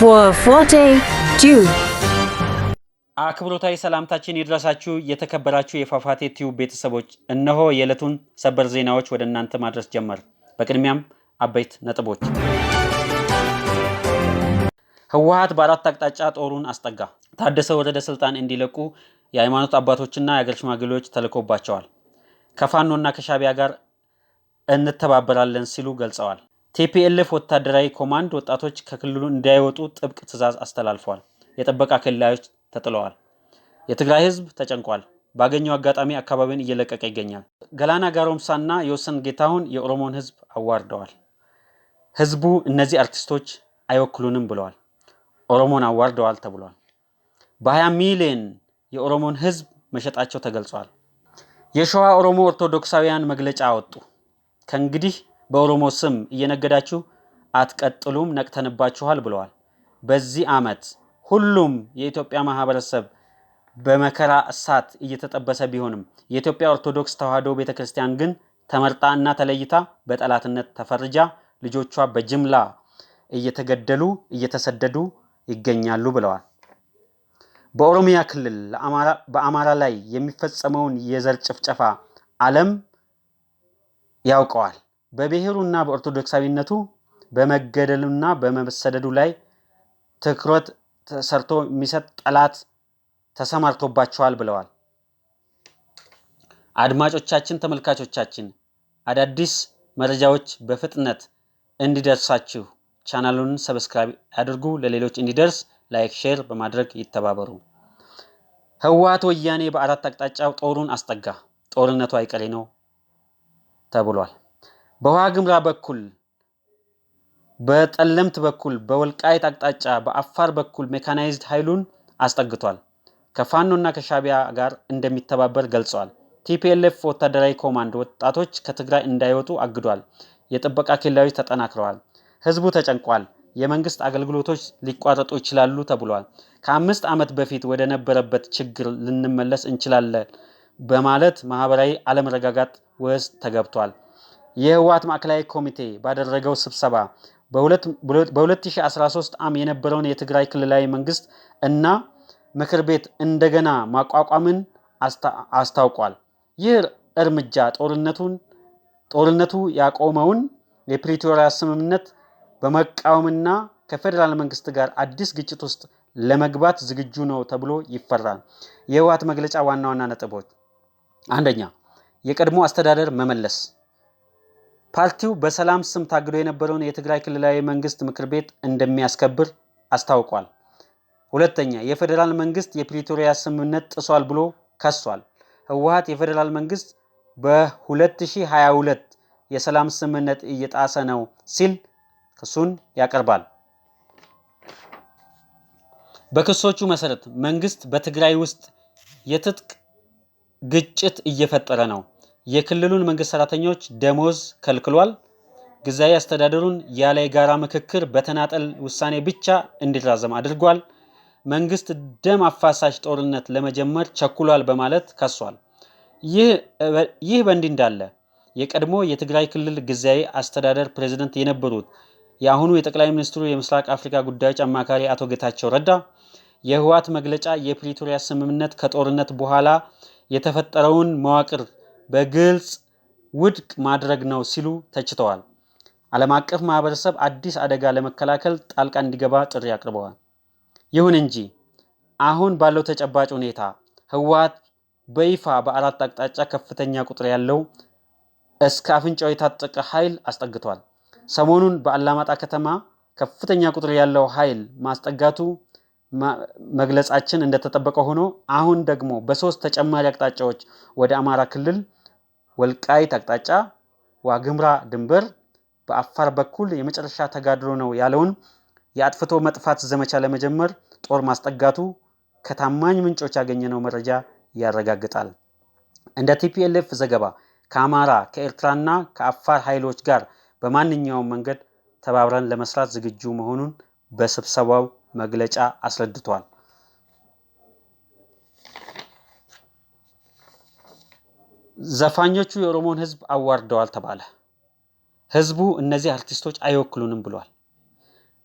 442 አክብሮታዊ ሰላምታችን ይድረሳችሁ የተከበራችሁ የፋፋቴ ቲዩብ ቤተሰቦች እነሆ የዕለቱን ሰበር ዜናዎች ወደ እናንተ ማድረስ ጀመር። በቅድሚያም አበይት ነጥቦች። ህወሓት በአራት አቅጣጫ ጦሩን አስጠጋ። ታደሰ ወረደ ስልጣን እንዲለቁ የሃይማኖት አባቶችና የአገር ሽማግሌዎች ተልኮባቸዋል። ከፋኖና ከሻቢያ ጋር እንተባበራለን ሲሉ ገልጸዋል። ቲፒኤልኤፍ ወታደራዊ ኮማንድ ወጣቶች ከክልሉ እንዳይወጡ ጥብቅ ትዕዛዝ አስተላልፏል። የጥበቃ ክልላዮች ተጥለዋል። የትግራይ ህዝብ ተጨንቋል። ባገኘው አጋጣሚ አካባቢውን እየለቀቀ ይገኛል። ገላና ጋሮምሳና የወሰን ጌታሁን የኦሮሞን ህዝብ አዋርደዋል። ህዝቡ እነዚህ አርቲስቶች አይወክሉንም ብለዋል። ኦሮሞን አዋርደዋል ተብሏል። በ20 ሚሊዮን የኦሮሞን ህዝብ መሸጣቸው ተገልጿል። የሸዋ ኦሮሞ ኦርቶዶክሳውያን መግለጫ አወጡ። ከእንግዲህ በኦሮሞ ስም እየነገዳችሁ አትቀጥሉም፣ ነቅተንባችኋል ብለዋል። በዚህ ዓመት ሁሉም የኢትዮጵያ ማህበረሰብ በመከራ እሳት እየተጠበሰ ቢሆንም የኢትዮጵያ ኦርቶዶክስ ተዋሕዶ ቤተክርስቲያን ግን ተመርጣ እና ተለይታ በጠላትነት ተፈርጃ ልጆቿ በጅምላ እየተገደሉ እየተሰደዱ ይገኛሉ ብለዋል። በኦሮሚያ ክልል በአማራ ላይ የሚፈጸመውን የዘር ጭፍጨፋ ዓለም ያውቀዋል። በብሔሩና በኦርቶዶክሳዊነቱ በመገደሉና በመሰደዱ ላይ ትኩረት ተሰርቶ የሚሰጥ ጠላት ተሰማርቶባቸዋል ብለዋል። አድማጮቻችን፣ ተመልካቾቻችን አዳዲስ መረጃዎች በፍጥነት እንዲደርሳችሁ ቻናሉን ሰብስክራይብ አድርጉ። ለሌሎች እንዲደርስ ላይክ፣ ሼር በማድረግ ይተባበሩ። ህወሓት ወያኔ በአራት አቅጣጫው ጦሩን አስጠጋ። ጦርነቱ አይቀሬ ነው ተብሏል። በዋግምራ በኩል፣ በጠለምት በኩል፣ በወልቃይት አቅጣጫ፣ በአፋር በኩል ሜካናይዝድ ኃይሉን አስጠግቷል። ከፋኖና ከሻቢያ ጋር እንደሚተባበር ገልጸዋል። ቲፒኤልኤፍ ወታደራዊ ኮማንድ ወጣቶች ከትግራይ እንዳይወጡ አግዷል። የጥበቃ ኬላዎች ተጠናክረዋል። ህዝቡ ተጨንቋል። የመንግስት አገልግሎቶች ሊቋረጡ ይችላሉ ተብሏል። ከ5 ዓመት በፊት ወደ ነበረበት ችግር ልንመለስ እንችላለን በማለት ማህበራዊ አለመረጋጋት ውስጥ ተገብቷል። የህወሓት ማዕከላዊ ኮሚቴ ባደረገው ስብሰባ በ2013 ዓ.ም የነበረውን የትግራይ ክልላዊ መንግስት እና ምክር ቤት እንደገና ማቋቋምን አስታውቋል። ይህ እርምጃ ጦርነቱ ያቆመውን የፕሪቶሪያ ስምምነት በመቃወምና ከፌደራል መንግስት ጋር አዲስ ግጭት ውስጥ ለመግባት ዝግጁ ነው ተብሎ ይፈራል። የህወሓት መግለጫ ዋና ዋና ነጥቦች፣ አንደኛ፣ የቀድሞ አስተዳደር መመለስ። ፓርቲው በሰላም ስም ታግዶ የነበረውን የትግራይ ክልላዊ መንግስት ምክር ቤት እንደሚያስከብር አስታውቋል። ሁለተኛ፣ የፌደራል መንግስት የፕሪቶሪያ ስምምነት ጥሷል ብሎ ከሷል። ህወሓት የፌደራል መንግስት በ2022 የሰላም ስምምነት እየጣሰ ነው ሲል ክሱን ያቀርባል። በክሶቹ መሰረት መንግስት በትግራይ ውስጥ የትጥቅ ግጭት እየፈጠረ ነው፣ የክልሉን መንግስት ሰራተኞች ደሞዝ ከልክሏል፣ ጊዜያዊ አስተዳደሩን ያለ የጋራ ምክክር በተናጠል ውሳኔ ብቻ እንዲራዘም አድርጓል፣ መንግስት ደም አፋሳሽ ጦርነት ለመጀመር ቸኩሏል በማለት ከሷል። ይህ በእንዲህ እንዳለ የቀድሞ የትግራይ ክልል ጊዜያዊ አስተዳደር ፕሬዝዳንት የነበሩት የአሁኑ የጠቅላይ ሚኒስትሩ የምስራቅ አፍሪካ ጉዳዮች አማካሪ አቶ ጌታቸው ረዳ የህወሓት መግለጫ የፕሪቶሪያ ስምምነት ከጦርነት በኋላ የተፈጠረውን መዋቅር በግልጽ ውድቅ ማድረግ ነው ሲሉ ተችተዋል። ዓለም አቀፍ ማህበረሰብ አዲስ አደጋ ለመከላከል ጣልቃ እንዲገባ ጥሪ አቅርበዋል። ይሁን እንጂ አሁን ባለው ተጨባጭ ሁኔታ ህወሓት በይፋ በአራት አቅጣጫ ከፍተኛ ቁጥር ያለው እስከ አፍንጫው የታጠቀ ኃይል አስጠግቷል። ሰሞኑን በአላማጣ ከተማ ከፍተኛ ቁጥር ያለው ኃይል ማስጠጋቱ መግለጻችን እንደተጠበቀ ሆኖ አሁን ደግሞ በሶስት ተጨማሪ አቅጣጫዎች ወደ አማራ ክልል ወልቃይት አቅጣጫ፣ ዋግምራ ድንበር፣ በአፋር በኩል የመጨረሻ ተጋድሎ ነው ያለውን የአጥፍቶ መጥፋት ዘመቻ ለመጀመር ጦር ማስጠጋቱ ከታማኝ ምንጮች ያገኘነው መረጃ ያረጋግጣል። እንደ ቲፒኤልኤፍ ዘገባ ከአማራ ከኤርትራና ከአፋር ኃይሎች ጋር በማንኛውም መንገድ ተባብረን ለመስራት ዝግጁ መሆኑን በስብሰባው መግለጫ አስረድቷል። ዘፋኞቹ የኦሮሞን ህዝብ አዋርደዋል ተባለ። ህዝቡ እነዚህ አርቲስቶች አይወክሉንም ብሏል።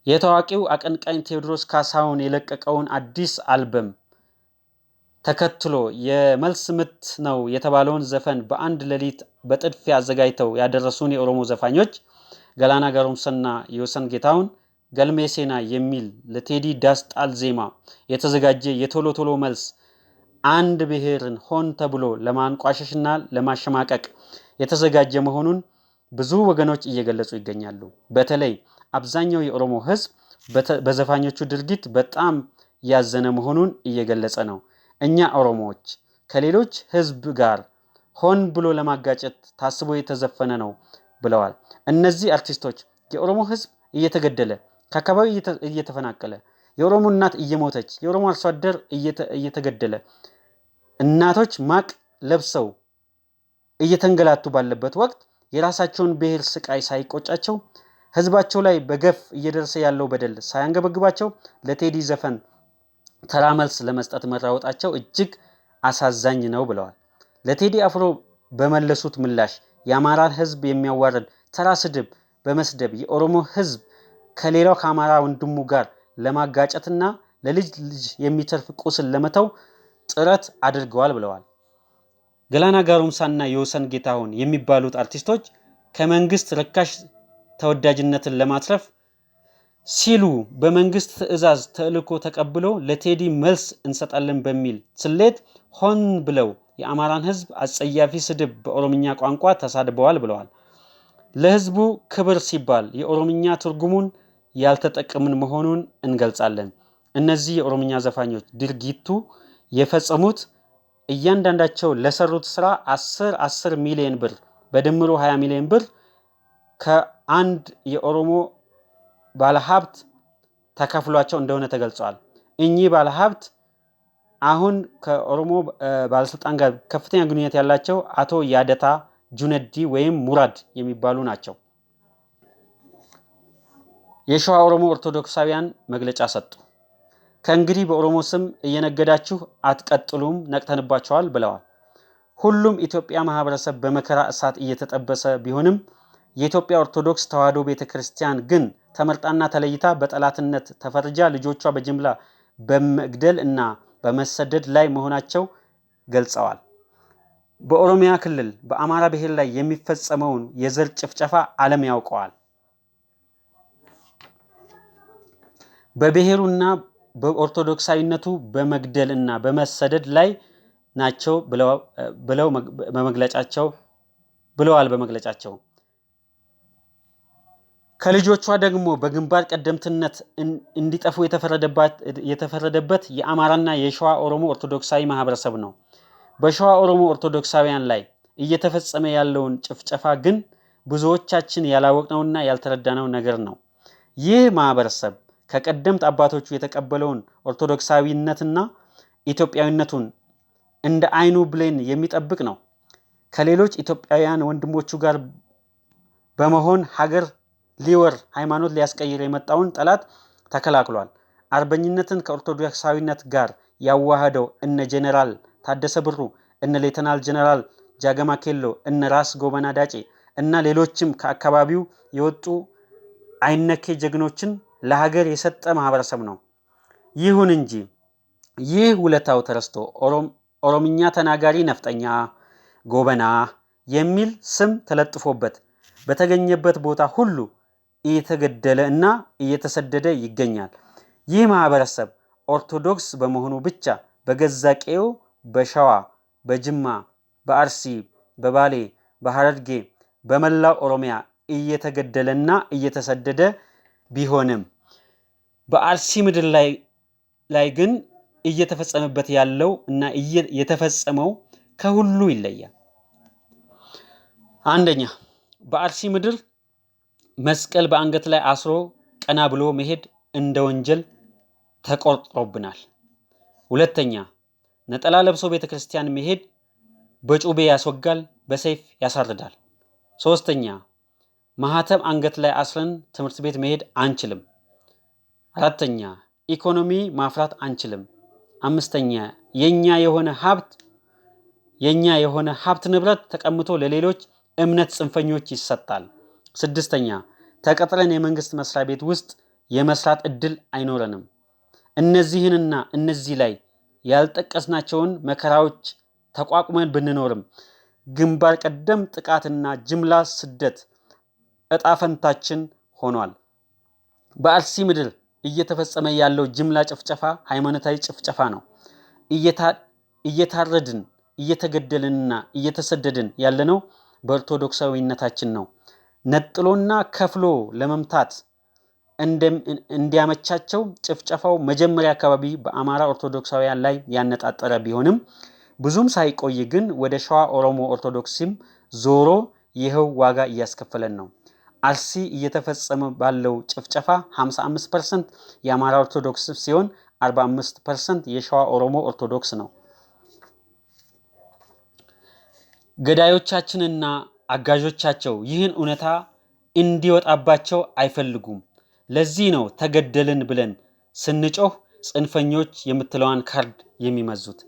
የታዋቂው አቀንቃኝ ቴዎድሮስ ካሳሁን የለቀቀውን አዲስ አልበም ተከትሎ የመልስ ምት ነው የተባለውን ዘፈን በአንድ ሌሊት በጥድፊያ አዘጋጅተው ያደረሱን የኦሮሞ ዘፋኞች ገላና ጋሮምሳና የወሰን ጌታሁን ገልሜ ሴና የሚል ለቴዲ ዳስጣል ዜማ የተዘጋጀ የቶሎ ቶሎ መልስ አንድ ብሔርን ሆን ተብሎ ለማንቋሸሽና ለማሸማቀቅ የተዘጋጀ መሆኑን ብዙ ወገኖች እየገለጹ ይገኛሉ። በተለይ አብዛኛው የኦሮሞ ሕዝብ በዘፋኞቹ ድርጊት በጣም ያዘነ መሆኑን እየገለጸ ነው። እኛ ኦሮሞዎች ከሌሎች ሕዝብ ጋር ሆን ብሎ ለማጋጨት ታስቦ የተዘፈነ ነው ብለዋል። እነዚህ አርቲስቶች የኦሮሞ ሕዝብ እየተገደለ ከአካባቢው እየተፈናቀለ የኦሮሞ እናት እየሞተች የኦሮሞ አርሶ አደር እየተገደለ እናቶች ማቅ ለብሰው እየተንገላቱ ባለበት ወቅት የራሳቸውን ብሔር ስቃይ ሳይቆጫቸው ህዝባቸው ላይ በገፍ እየደረሰ ያለው በደል ሳያንገበግባቸው ለቴዲ ዘፈን ተራ መልስ ለመስጠት መራወጣቸው እጅግ አሳዛኝ ነው ብለዋል። ለቴዲ አፍሮ በመለሱት ምላሽ የአማራን ህዝብ የሚያዋርድ ተራ ስድብ በመስደብ የኦሮሞ ህዝብ ከሌላው ከአማራ ወንድሙ ጋር ለማጋጨትና ለልጅ ልጅ የሚተርፍ ቁስል ለመተው ጥረት አድርገዋል ብለዋል። ገላና ጋሮምሳና የወሰን ጌታሁን የሚባሉት አርቲስቶች ከመንግስት ርካሽ ተወዳጅነትን ለማትረፍ ሲሉ በመንግስት ትዕዛዝ ተልእኮ ተቀብለው ለቴዲ መልስ እንሰጣለን በሚል ስሌት ሆን ብለው የአማራን ህዝብ አጸያፊ ስድብ በኦሮምኛ ቋንቋ ተሳድበዋል ብለዋል። ለህዝቡ ክብር ሲባል የኦሮምኛ ትርጉሙን ያልተጠቀምን መሆኑን እንገልጻለን። እነዚህ የኦሮምኛ ዘፋኞች ድርጊቱ የፈጸሙት እያንዳንዳቸው ለሰሩት ስራ 10 ሚሊዮን ብር በድምሩ 20 ሚሊዮን ብር ከአንድ የኦሮሞ ባለሀብት ተከፍሏቸው እንደሆነ ተገልጿል። እኚህ ባለሀብት አሁን ከኦሮሞ ባለስልጣን ጋር ከፍተኛ ግንኙነት ያላቸው አቶ ያደታ ጁነዲ ወይም ሙራድ የሚባሉ ናቸው። የሸዋ ኦሮሞ ኦርቶዶክሳውያን መግለጫ ሰጡ። ከእንግዲህ በኦሮሞ ስም እየነገዳችሁ አትቀጥሉም፣ ነቅተንባቸዋል ብለዋል። ሁሉም ኢትዮጵያ ማህበረሰብ በመከራ እሳት እየተጠበሰ ቢሆንም የኢትዮጵያ ኦርቶዶክስ ተዋሕዶ ቤተክርስቲያን ግን ተመርጣና ተለይታ በጠላትነት ተፈርጃ ልጆቿ በጅምላ በመግደል እና በመሰደድ ላይ መሆናቸው ገልጸዋል። በኦሮሚያ ክልል በአማራ ብሔር ላይ የሚፈጸመውን የዘር ጭፍጨፋ ዓለም ያውቀዋል። በብሔሩና በኦርቶዶክሳዊነቱ በመግደል እና በመሰደድ ላይ ናቸው ብለዋል በመግለጫቸው። ከልጆቿ ደግሞ በግንባር ቀደምትነት እንዲጠፉ የተፈረደበት የአማራና የሸዋ ኦሮሞ ኦርቶዶክሳዊ ማህበረሰብ ነው። በሸዋ ኦሮሞ ኦርቶዶክሳውያን ላይ እየተፈጸመ ያለውን ጭፍጨፋ ግን ብዙዎቻችን ያላወቅነውና ያልተረዳነው ነገር ነው። ይህ ማህበረሰብ ከቀደምት አባቶቹ የተቀበለውን ኦርቶዶክሳዊነትና ኢትዮጵያዊነቱን እንደ አይኑ ብሌን የሚጠብቅ ነው። ከሌሎች ኢትዮጵያውያን ወንድሞቹ ጋር በመሆን ሀገር ሊወር ሃይማኖት ሊያስቀይር የመጣውን ጠላት ተከላክሏል። አርበኝነትን ከኦርቶዶክሳዊነት ጋር ያዋሃደው እነ ጄኔራል ታደሰ ብሩ፣ እነ ሌተናል ጄኔራል ጃገማ ኬሎ፣ እነ ራስ ጎበና ዳጬ እና ሌሎችም ከአካባቢው የወጡ አይነኬ ጀግኖችን ለሀገር የሰጠ ማህበረሰብ ነው። ይሁን እንጂ ይህ ውለታው ተረስቶ ኦሮምኛ ተናጋሪ ነፍጠኛ፣ ጎበና የሚል ስም ተለጥፎበት በተገኘበት ቦታ ሁሉ እየተገደለ እና እየተሰደደ ይገኛል። ይህ ማህበረሰብ ኦርቶዶክስ በመሆኑ ብቻ በገዛ ቀዬው በሸዋ፣ በጅማ፣ በአርሲ፣ በባሌ፣ በሐረርጌ፣ በመላው ኦሮሚያ እየተገደለና እየተሰደደ ቢሆንም በአርሲ ምድር ላይ ግን እየተፈጸመበት ያለው እና የተፈጸመው ከሁሉ ይለያል። አንደኛ፣ በአርሲ ምድር መስቀል በአንገት ላይ አስሮ ቀና ብሎ መሄድ እንደ ወንጀል ተቆጥሮብናል። ሁለተኛ፣ ነጠላ ለብሶ ቤተክርስቲያን መሄድ በጩቤ ያስወጋል፣ በሰይፍ ያሳርዳል። ሶስተኛ፣ ማህተም አንገት ላይ አስረን ትምህርት ቤት መሄድ አንችልም። አራተኛ፣ ኢኮኖሚ ማፍራት አንችልም። አምስተኛ፣ የኛ የሆነ ሀብት ንብረት ተቀምጦ ለሌሎች እምነት ጽንፈኞች ይሰጣል። ስድስተኛ፣ ተቀጥረን የመንግስት መስሪያ ቤት ውስጥ የመስራት እድል አይኖረንም። እነዚህንና እነዚህ ላይ ያልጠቀስናቸውን መከራዎች ተቋቁመን ብንኖርም ግንባር ቀደም ጥቃትና ጅምላ ስደት እጣ ፈንታችን ሆኗል። በአርሲ ምድር እየተፈጸመ ያለው ጅምላ ጭፍጨፋ ሃይማኖታዊ ጭፍጨፋ ነው። እየታረድን እየተገደልንና እየተሰደድን ያለነው በኦርቶዶክሳዊነታችን ነው። ነጥሎና ከፍሎ ለመምታት እንዲያመቻቸው ጭፍጨፋው መጀመሪያ አካባቢ በአማራ ኦርቶዶክሳውያን ላይ ያነጣጠረ ቢሆንም ብዙም ሳይቆይ ግን ወደ ሸዋ ኦሮሞ ኦርቶዶክስም ዞሮ ይኸው ዋጋ እያስከፈለን ነው። አርሲ እየተፈጸመ ባለው ጭፍጨፋ 55% የአማራ ኦርቶዶክስ ሲሆን 45% የሸዋ ኦሮሞ ኦርቶዶክስ ነው። ገዳዮቻችንና አጋዦቻቸው ይህን እውነታ እንዲወጣባቸው አይፈልጉም። ለዚህ ነው ተገደልን ብለን ስንጮህ ጽንፈኞች የምትለዋን ካርድ የሚመዙት።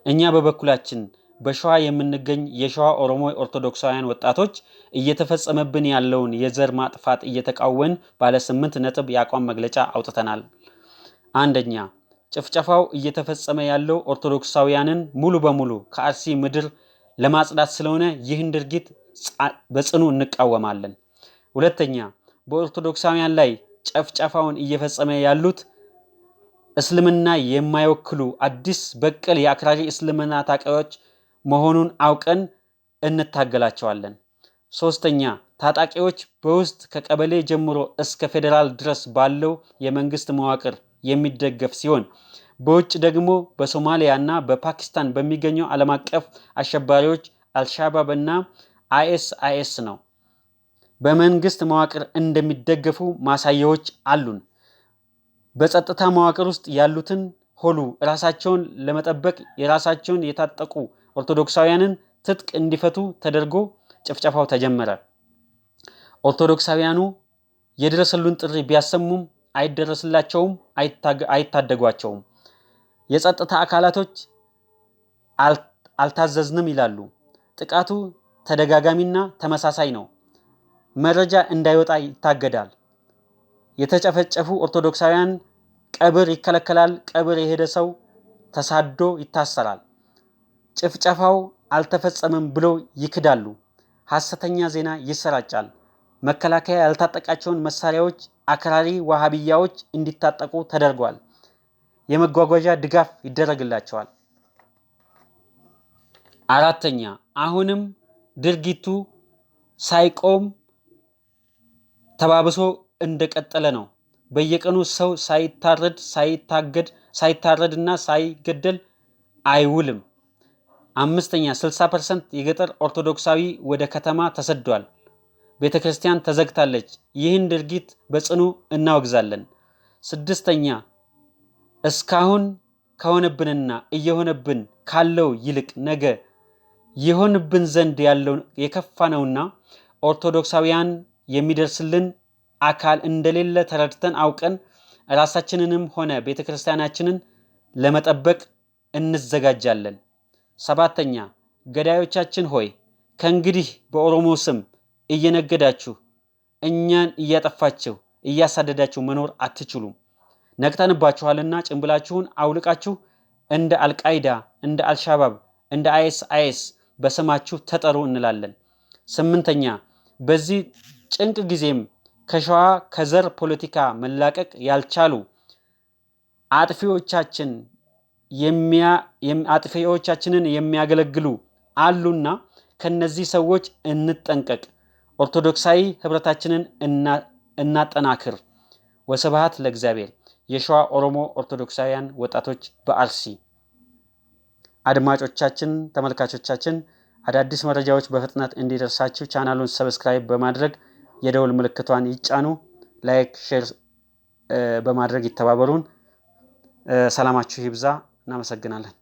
እኛ በበኩላችን በሸዋ የምንገኝ የሸዋ ኦሮሞ ኦርቶዶክሳውያን ወጣቶች እየተፈጸመብን ያለውን የዘር ማጥፋት እየተቃወምን ባለ 8 ነጥብ የአቋም መግለጫ አውጥተናል። አንደኛ፣ ጭፍጨፋው እየተፈጸመ ያለው ኦርቶዶክሳውያንን ሙሉ በሙሉ ከአርሲ ምድር ለማጽዳት ስለሆነ ይህን ድርጊት በጽኑ እንቃወማለን። ሁለተኛ፣ በኦርቶዶክሳውያን ላይ ጭፍጨፋውን እየፈጸመ ያሉት እስልምና የማይወክሉ አዲስ በቀል የአክራሪ እስልምና ታጣቂዎች መሆኑን አውቀን እንታገላቸዋለን። ሶስተኛ፣ ታጣቂዎች በውስጥ ከቀበሌ ጀምሮ እስከ ፌዴራል ድረስ ባለው የመንግስት መዋቅር የሚደገፍ ሲሆን በውጭ ደግሞ በሶማሊያና በፓኪስታን በሚገኙ ዓለም አቀፍ አሸባሪዎች አልሻባብ እና አይኤስ ነው። በመንግስት መዋቅር እንደሚደገፉ ማሳያዎች አሉን። በጸጥታ መዋቅር ውስጥ ያሉትን ሁሉ ራሳቸውን ለመጠበቅ የራሳቸውን የታጠቁ ኦርቶዶክሳውያንን ትጥቅ እንዲፈቱ ተደርጎ ጭፍጨፋው ተጀመረ። ኦርቶዶክሳውያኑ የድረስሉን ጥሪ ቢያሰሙም አይደረስላቸውም፣ አይታደጓቸውም። የጸጥታ አካላቶች አልታዘዝንም ይላሉ። ጥቃቱ ተደጋጋሚና ተመሳሳይ ነው። መረጃ እንዳይወጣ ይታገዳል። የተጨፈጨፉ ኦርቶዶክሳውያን ቀብር ይከለከላል። ቀብር የሄደ ሰው ተሳዶ ይታሰራል። ጭፍጨፋው አልተፈጸመም ብለው ይክዳሉ። ሐሰተኛ ዜና ይሰራጫል። መከላከያ ያልታጠቃቸውን መሳሪያዎች አክራሪ ዋሃቢያዎች እንዲታጠቁ ተደርጓል። የመጓጓዣ ድጋፍ ይደረግላቸዋል። አራተኛ፣ አሁንም ድርጊቱ ሳይቆም ተባብሶ እንደቀጠለ ነው። በየቀኑ ሰው ሳይታረድና ሳይገደል አይውልም። አምስተኛ፣ 60% የገጠር ኦርቶዶክሳዊ ወደ ከተማ ተሰዷል። ቤተክርስቲያን ተዘግታለች። ይህን ድርጊት በጽኑ እናወግዛለን። ስድስተኛ፣ እስካሁን ከሆነብንና እየሆነብን ካለው ይልቅ ነገ ይሆንብን ዘንድ ያለው የከፋ ነውና ኦርቶዶክሳውያን የሚደርስልን አካል እንደሌለ ተረድተን አውቀን ራሳችንንም ሆነ ቤተክርስቲያናችንን ለመጠበቅ እንዘጋጃለን። ሰባተኛ፣ ገዳዮቻችን ሆይ ከእንግዲህ በኦሮሞ ስም እየነገዳችሁ እኛን እያጠፋችሁ እያሳደዳችሁ መኖር አትችሉም። ነቅተንባችኋልና ጭንብላችሁን አውልቃችሁ እንደ አልቃይዳ፣ እንደ አልሻባብ፣ እንደ አይኤስ በስማችሁ ተጠሩ እንላለን። ስምንተኛ፣ በዚህ ጭንቅ ጊዜም ከሸዋ ከዘር ፖለቲካ መላቀቅ ያልቻሉ አጥፊዎቻችንን የሚያገለግሉ አሉና ከነዚህ ሰዎች እንጠንቀቅ። ኦርቶዶክሳዊ ህብረታችንን እናጠናክር። ወስብሐት ለእግዚአብሔር። የሸዋ ኦሮሞ ኦርቶዶክሳውያን ወጣቶች በአርሲ። አድማጮቻችን፣ ተመልካቾቻችን አዳዲስ መረጃዎች በፍጥነት እንዲደርሳችሁ ቻናሉን ሰብስክራይብ በማድረግ የደውል ምልክቷን ይጫኑ። ላይክ፣ ሼር በማድረግ ይተባበሩን። ሰላማችሁ ይብዛ። እናመሰግናለን።